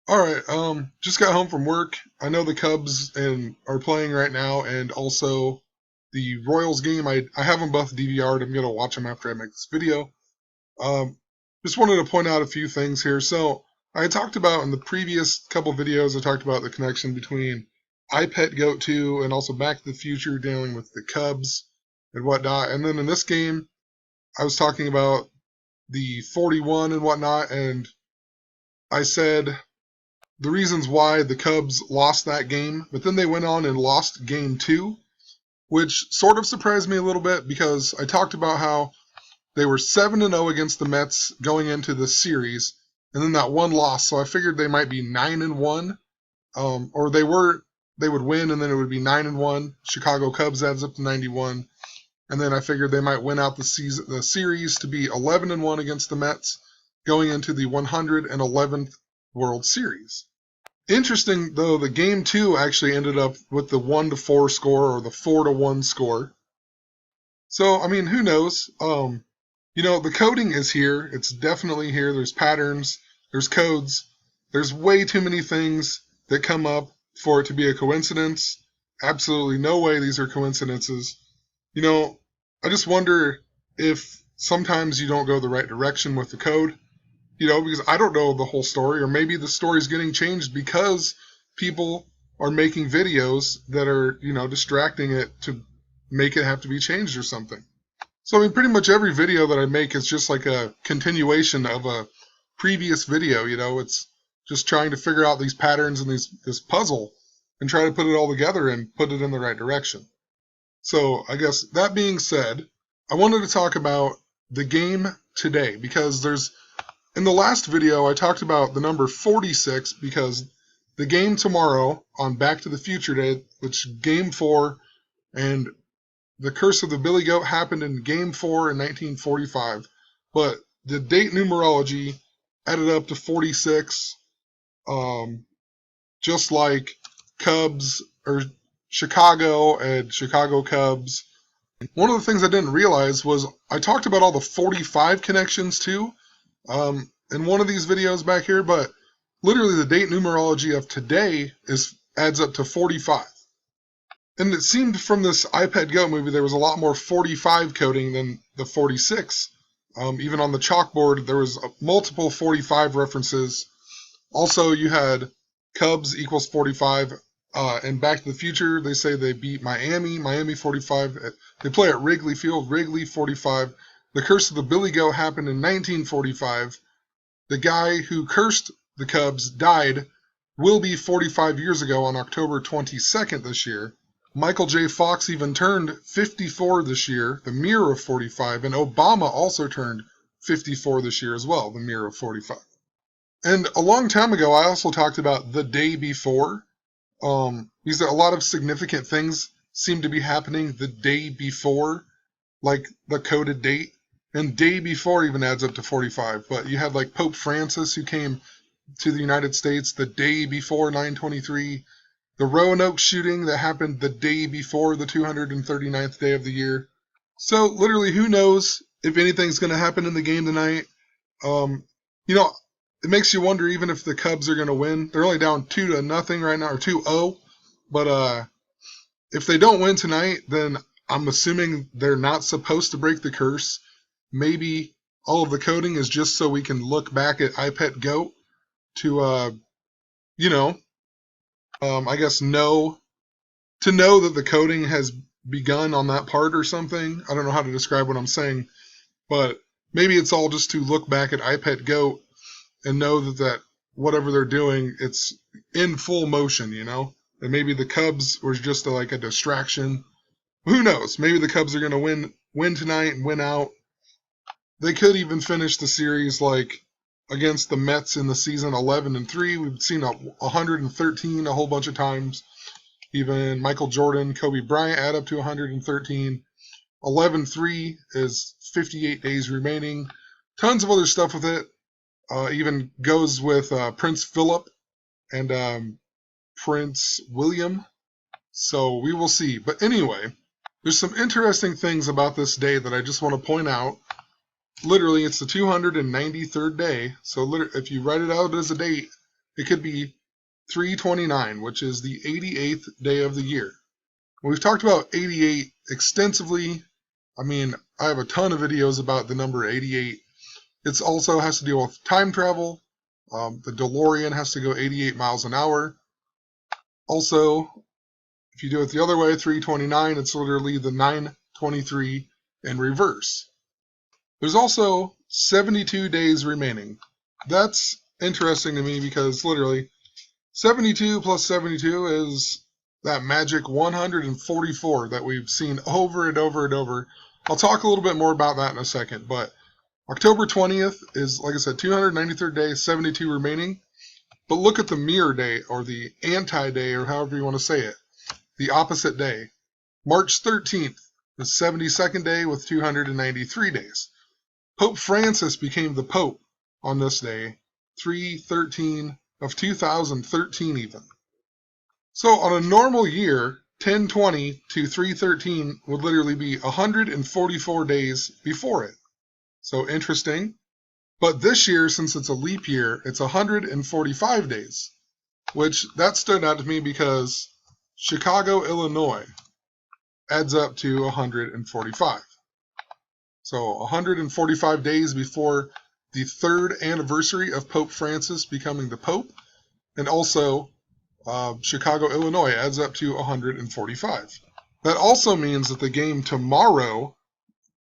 All right. Just got home from work. I know the Cubs and are playing right now, and also the Royals game. I have them both DVR'd. I'm gonna watch them after I make this video. Um, just wanted to point out a few things here. So I talked about in the previous couple videos. I talked about the connection between iPet Goat 2 and also Back to the Future, dealing with the Cubs and whatnot. And then in this game, I was talking about the 41 and whatnot, and I said the reasons why the Cubs lost that game, but then they went on and lost game two, which sort of surprised me a little bit because I talked about how they were 7-0 against the Mets going into the series, and then that one loss. So I figured they might be 9-1, or they would win, and then it would be 9-1. Chicago Cubs adds up to 91, and then I figured they might win out the series to be 11-1 against the Mets, going into the 111th World Series. Interesting though, the game two actually ended up with the 1-4 score or the 4-1 score. So I mean, who knows? The coding is here. It's definitely here. There's patterns. There's codes. There's way too many things that come up for it to be a coincidence. Absolutely no way these are coincidences. You know, I just wonder if sometimes you don't go the right direction with the code, because I don't know the whole story, or maybe the story's getting changed because people are making videos that are, distracting it to make it have to be changed or something. So, I mean, pretty much every video that I make is just like a continuation of a previous video, it's just trying to figure out these patterns and this puzzle and try to put it all together and put it in the right direction. So, I guess that being said, I wanted to talk about the game today because in the last video, I talked about the number 46 because the game tomorrow on Back to the Future Day, which Game 4 and the Curse of the Billy Goat happened in Game 4 in 1945, but the date numerology added up to 46, just like Cubs or Chicago and Chicago Cubs. One of the things I didn't realize was I talked about all the 45 connections too, in one of these videos back here, but literally the date numerology of today adds up to 45. And it seemed from this iPad Go movie there was a lot more 45 coding than the 46. Even on the chalkboard there was multiple 45 references. Also, you had Cubs equals 45. And Back to the Future, they say they beat Miami 45. They play at Wrigley Field, Wrigley 45. The Curse of the Billy Goat happened in 1945. The guy who cursed the Cubs will be 45 years ago on October 22nd this year. Michael J. Fox even turned 54 this year, the mirror of 45, and Obama also turned 54 this year as well, the mirror of 45. And a long time ago, I also talked about the day before. Because a lot of significant things seem to be happening the day before, like the coded date. And day before even adds up to 45. But you had like Pope Francis who came to the United States the day before 923. The Roanoke shooting that happened the day before the 239th day of the year. So literally, who knows if anything's going to happen in the game tonight. It makes you wonder even if the Cubs are going to win. They're only down 2-0 right now, or 2-0. But if they don't win tonight, then I'm assuming they're not supposed to break the curse. Maybe all of the coding is just so we can look back at iPet Goat to, I guess know that the coding has begun on that part or something. I don't know how to describe what I'm saying, but maybe it's all just to look back at iPet Goat and know that whatever they're doing, it's in full motion, And maybe the Cubs was just like a distraction. Who knows? Maybe the Cubs are going to win tonight and win out. They could even finish the series like against the Mets in the season 11-3. We've seen 113 a whole bunch of times. Even Michael Jordan, Kobe Bryant add up to 113. 11-3 is 58 days remaining. Tons of other stuff with it. Even goes with Prince Philip and Prince William. So we will see. But anyway, there's some interesting things about this day that I just want to point out. Literally, it's the 293rd day. So if you write it out as a date, It could be 329, which is the 88th day of the year. We've talked about 88 extensively. I mean, I have a ton of videos about the number 88. It also has to deal with time travel. The DeLorean has to go 88 miles an hour. Also, if you do it the other way, 329, it's literally the 923 in reverse. There's also 72 days remaining. That's interesting to me because literally 72 plus 72 is that magic 144 that we've seen over and over and over. I'll talk a little bit more about that in a second, but October 20th is, like I said, 293rd day, 72 remaining. But look at the mirror day, or the anti-day, or however you want to say it, the opposite day. March 13th, the 72nd day with 293 days. Pope Francis became the Pope on this day, 3/13 of 2013 even. So on a normal year, 1020 to 3/13 would literally be 144 days before it. So interesting. But this year, since it's a leap year, it's 145 days, which that stood out to me because Chicago, Illinois adds up to 145. So 145 days before the 3rd anniversary of Pope Francis becoming the Pope, and also Chicago, Illinois adds up to 145. That also means that the game tomorrow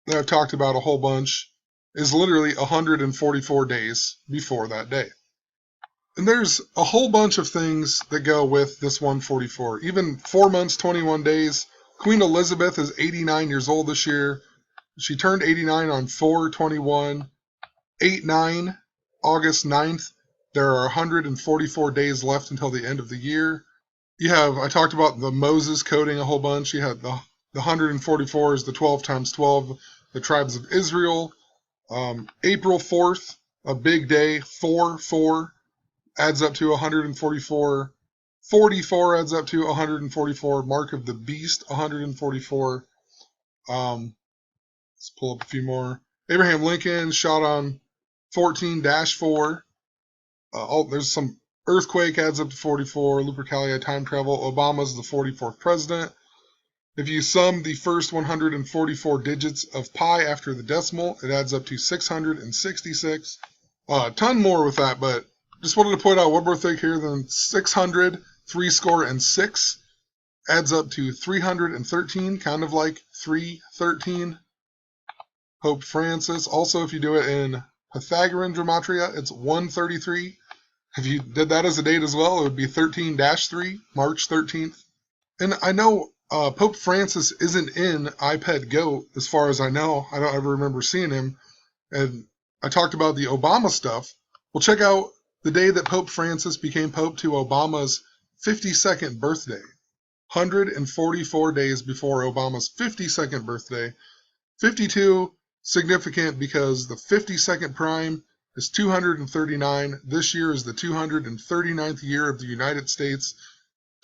that I've talked about a whole bunch is literally 144 days before that day. And there's a whole bunch of things that go with this 144. Even 4 months, 21 days. Queen Elizabeth is 89 years old this year. She turned 89 on 4/21. 8/9, August 9th. There are 144 days left until the end of the year. I talked about the Moses coding a whole bunch. You had the 144 is the 12 times 12, the tribes of Israel. April 4th, a big day, 4/4 adds up to 144. 44 adds up to 144. Mark of the Beast, 144. Let's pull up a few more. Abraham Lincoln shot on 14-4. There's some earthquake adds up to 44. Lupercalia time travel. Obama's the 44th president. If you sum the first 144 digits of pi after the decimal, it adds up to 666. A ton more with that, but just wanted to point out one more thing here. Then 600, 6 adds up to 313, kind of like 313. Pope Francis. Also, if you do it in Pythagorean gematria, it's 133. If you did that as a date as well, it would be 13-3, March 13th. And I know Pope Francis isn't in iPad Goat, as far as I know. I don't ever remember seeing him. And I talked about the Obama stuff. Well, check out the day that Pope Francis became Pope to Obama's 52nd birthday. 144 days before Obama's 52nd birthday. 52 significant because the 52nd prime is 239. This year is the 239th year of the United States.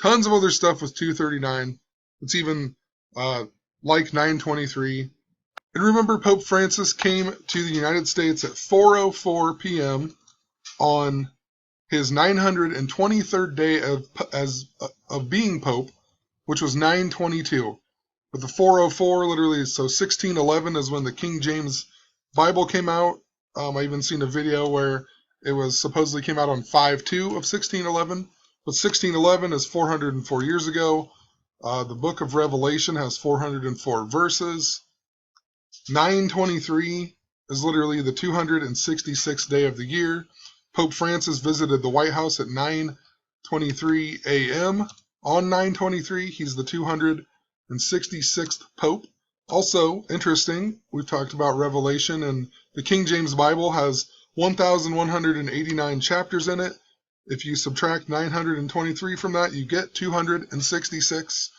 Tons of other stuff with 239. It's even like 923. And remember, Pope Francis came to the United States at 4:04 p.m. on his 923rd day of being Pope, which was 922. With the 4:04, literally, so 1611 is when the King James Bible came out. I even seen a video where it was supposedly came out on 5/2 of 1611. But 1611 is 404 years ago. The book of Revelation has 404 verses. 923 is literally the 266th day of the year. Pope Francis visited the White House at 9:23 a.m. On 923, he's the 266th Pope. Also, interesting, we've talked about Revelation, and the King James Bible has 1,189 chapters in it. If you subtract 923 from that, you get 266.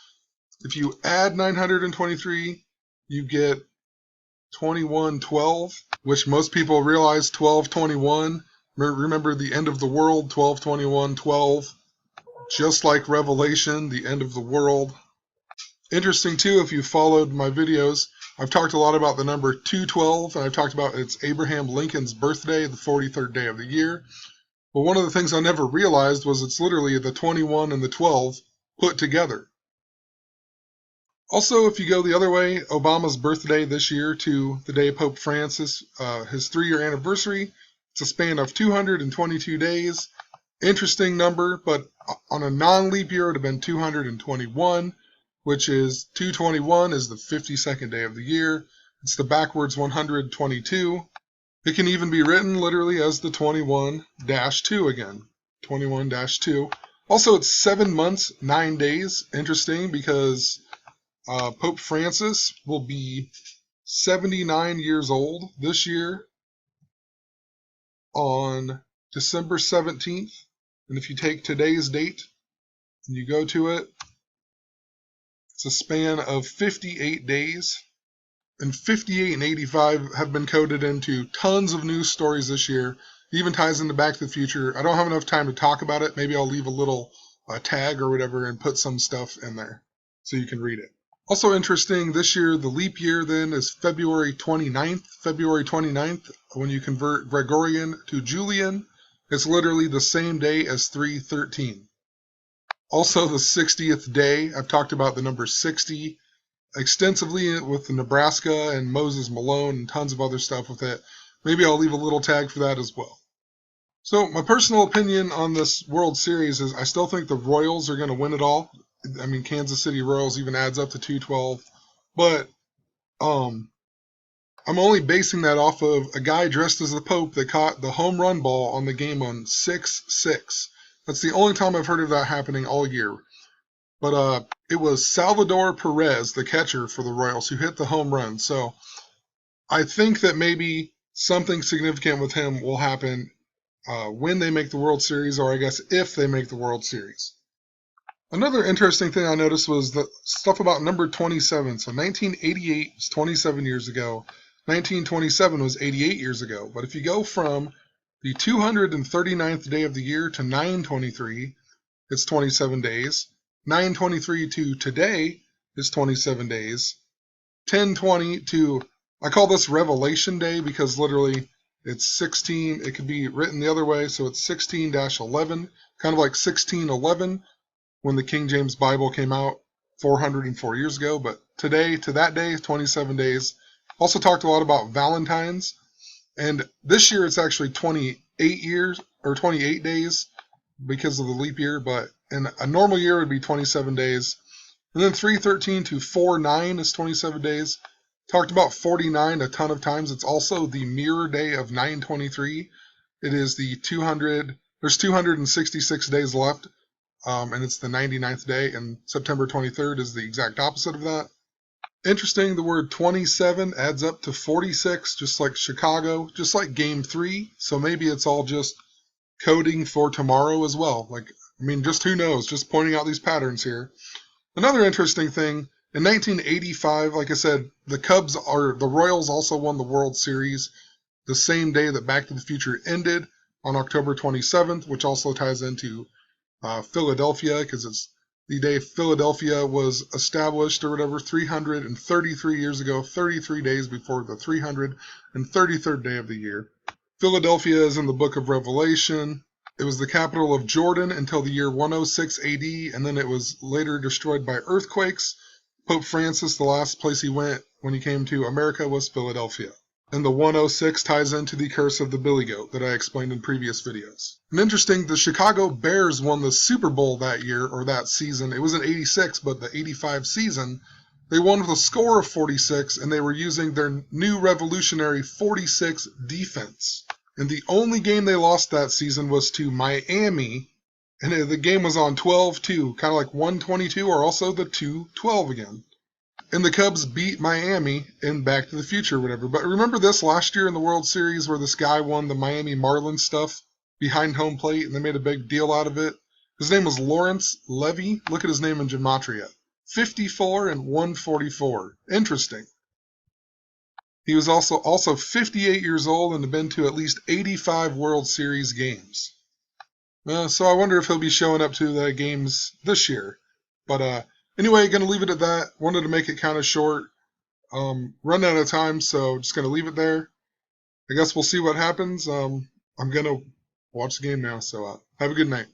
If you add 923, you get 2112, which most people realize 1221. Remember the end of the world, 122112. Just like Revelation, the end of the world. Interesting too, if you followed my videos, I've talked a lot about the number 212, and I've talked about it's Abraham Lincoln's birthday, the 43rd day of the year. But one of the things I never realized was it's literally the 21 and the 12 put together. Also, if you go the other way, Obama's birthday this year to the day Pope Francis, his 3-year anniversary. It's a span of 222 days. Interesting number, but on a non-leap year, it would have been 221, which is 221 is the 52nd day of the year. It's the backwards 122. It can even be written literally as the 21-2 again. 21-2. Also, it's 7 months, 9 days. Interesting because Pope Francis will be 79 years old this year on December 17th. And if you take today's date and you go to it, it's a span of 58 days. And 58 and 85 have been coded into tons of news stories this year. It even ties into Back to the Future. I don't have enough time to talk about it. Maybe I'll leave a little tag or whatever and put some stuff in there so you can read it. Also interesting, this year, the leap year then is February 29th. February 29th, when you convert Gregorian to Julian, it's literally the same day as 3/13. Also, the 60th day, I've talked about the number 60 extensively with the Nebraska and Moses Malone and tons of other stuff with it. Maybe I'll leave a little tag for that as well. So my personal opinion on this World Series is I still think the Royals are going to win it all. I mean, Kansas City Royals even adds up to 212. But I'm only basing that off of a guy dressed as the Pope that caught the home run ball on the game on 6-6. That's the only time I've heard of that happening all year. But it was Salvador Perez, the catcher for the Royals, who hit the home run. So I think that maybe something significant with him will happen when they make the World Series, or I guess if they make the World Series. Another interesting thing I noticed was the stuff about number 27. So 1988 was 27 years ago. 1927 was 88 years ago. But if you go from the 239th day of the year to 9/23, it's 27 days. 9/23 to today is 27 days. 10/20 to, I call this Revelation Day because literally it's 16. It could be written the other way, so it's 16-11, kind of like 1611 when the King James Bible came out 404 years ago. But today to that day, 27 days. Also talked a lot about Valentine's, and this year it's actually 28 years or 28 days because of the leap year, but in a normal year it would be 27 days. And then 3/13 to 4/9 is 27 days. Talked about 49 a ton of times. It's also the mirror day of 9/23. It is the 200, there's 266 days left, and it's the 99th day, and September 23rd is the exact opposite of that. Interesting, the word 27 adds up to 46, just like Chicago, just like Game 3, so maybe it's all just coding for tomorrow as well. Just who knows? Just pointing out these patterns here. Another interesting thing, in 1985, like I said, the Royals also won the World Series the same day that Back to the Future ended on October 27th, which also ties into Philadelphia because it's the day Philadelphia was established or whatever, 333 years ago, 33 days before the 333rd day of the year. Philadelphia is in the book of Revelation. It was the capital of Jordan until the year 106 AD, and then it was later destroyed by earthquakes. Pope Francis, the last place he went when he came to America was Philadelphia. And the 106 ties into the curse of the Billy Goat that I explained in previous videos. And interesting, the Chicago Bears won the Super Bowl that year, or that season. It was in 86, but the 85 season, they won with a score of 46, and they were using their new revolutionary 46 defense. And the only game they lost that season was to Miami, and the game was on 12-2, kind of like 122, or also the 2-12 again. And the Cubs beat Miami in Back to the Future or whatever. But remember this last year in the World Series where this guy won the Miami Marlins stuff behind home plate, and they made a big deal out of it? His name was Lawrence Levy. Look at his name in Gematria. 54 and 144. Interesting. He was also 58 years old and had been to at least 85 World Series games. So I wonder if he'll be showing up to the games this year. But anyway, going to leave it at that. Wanted to make it kind of short. Run out of time, so just going to leave it there. I guess we'll see what happens. I'm going to Watch the game now. So have a good night.